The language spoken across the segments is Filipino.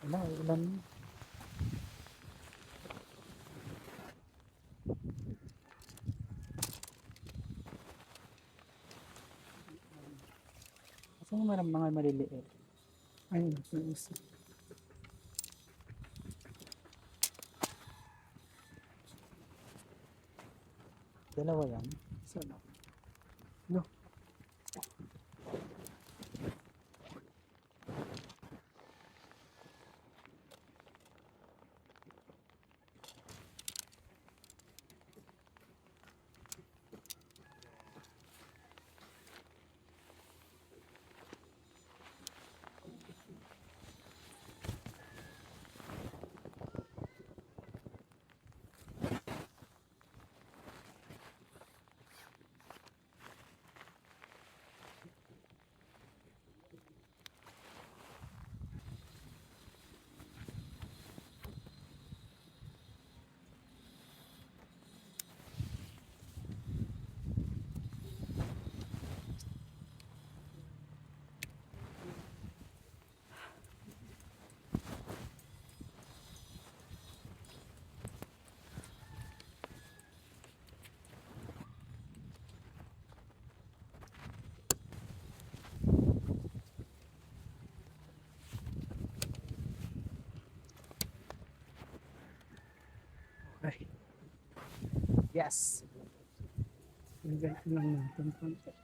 Wala, ulan. Kasi yung mga maliliit. Ayun, isa. Dalawa yan. Sana. No. Okay. Yes. Lagay ko lang natin konti.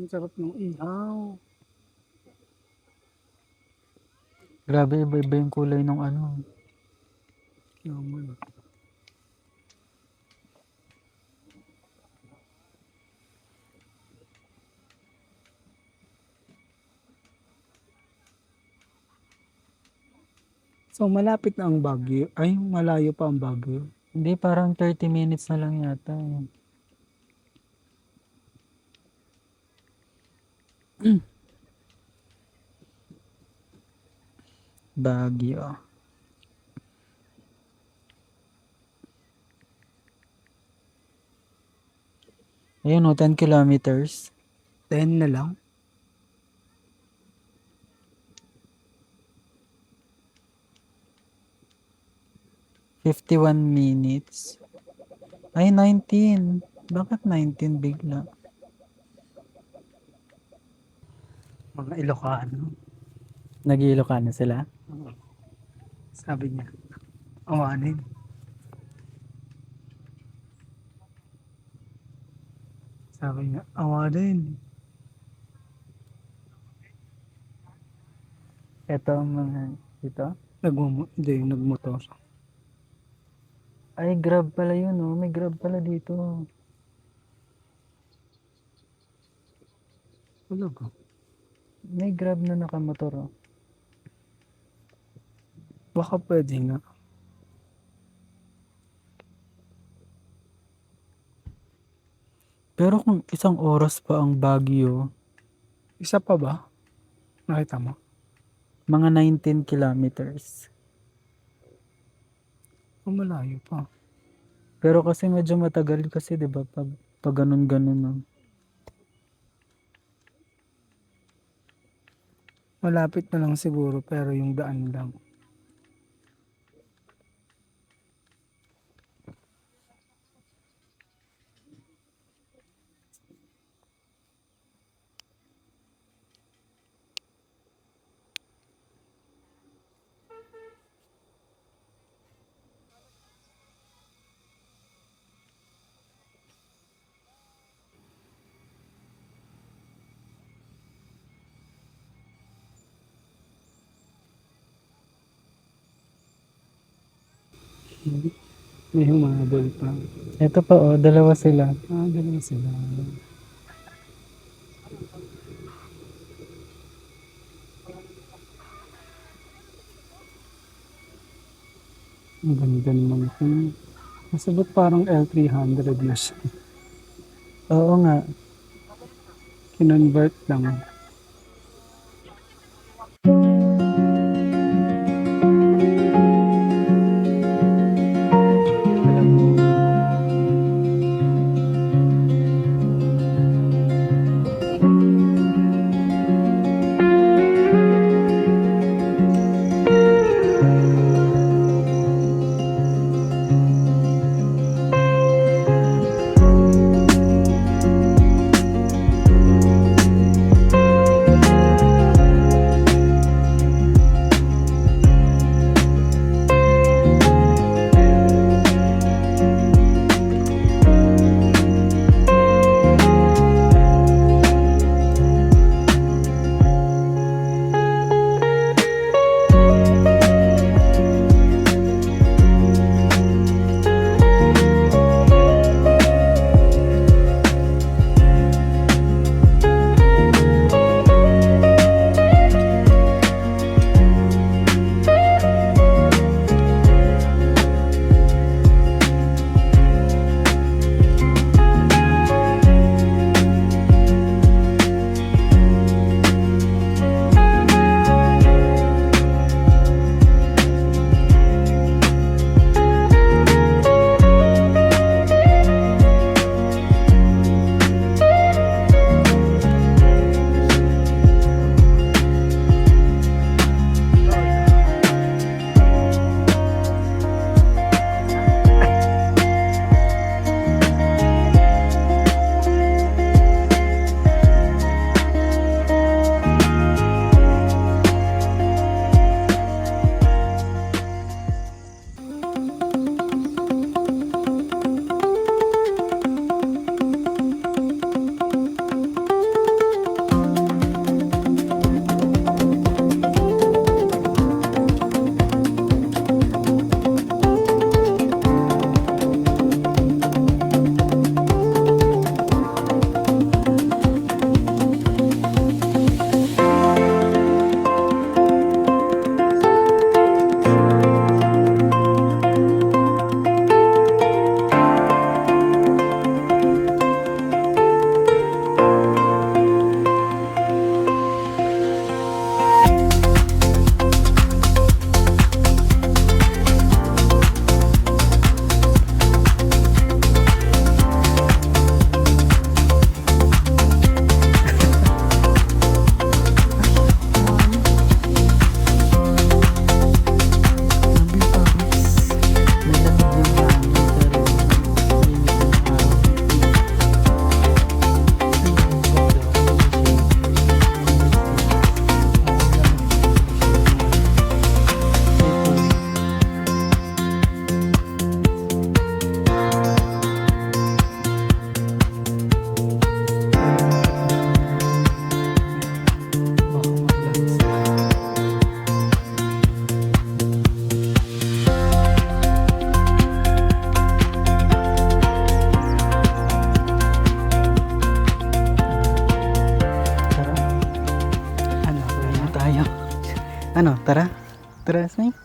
Ang sarap ng ihaw. Grabe, iba-iba yung kulay ng ano. Yaman. So, malapit na ang Baguio. Ay, malayo pa ang Baguio. Hindi, parang 30 minutes na lang yata. Baguio. Ayun o, 10 kilometers. 10 na lang. Fifty-one minutes. Ay, 19. Bakit 19 bigla? Mga Ilocano. Nag-Ilocano sila? Sabi niya. Awanin. Sabi niya, awanin. Ito ang mga ito. Hindi, nagmotor. Ay, Grab pala yun oh. May Grab pala dito. Wala ba? May Grab na nakamotor oh. Baka pwede nga. Pero kung isang oras pa ang Baguio, Isa pa ba? Nakita mo? mga 19 kilometers. Malayo pa. Pero kasi medyo matagal kasi 'di ba pag ganun-ganun no. Malapit na lang siguro pero yung daan lang. May humabol pa. Ito pa oh, dalawa sila. Dalawa sila. Ang ganda naman kung masabot parang L300 na siya. Oo nga. Kinonvert lang. tayo. Ano, tara? Tara, Snake.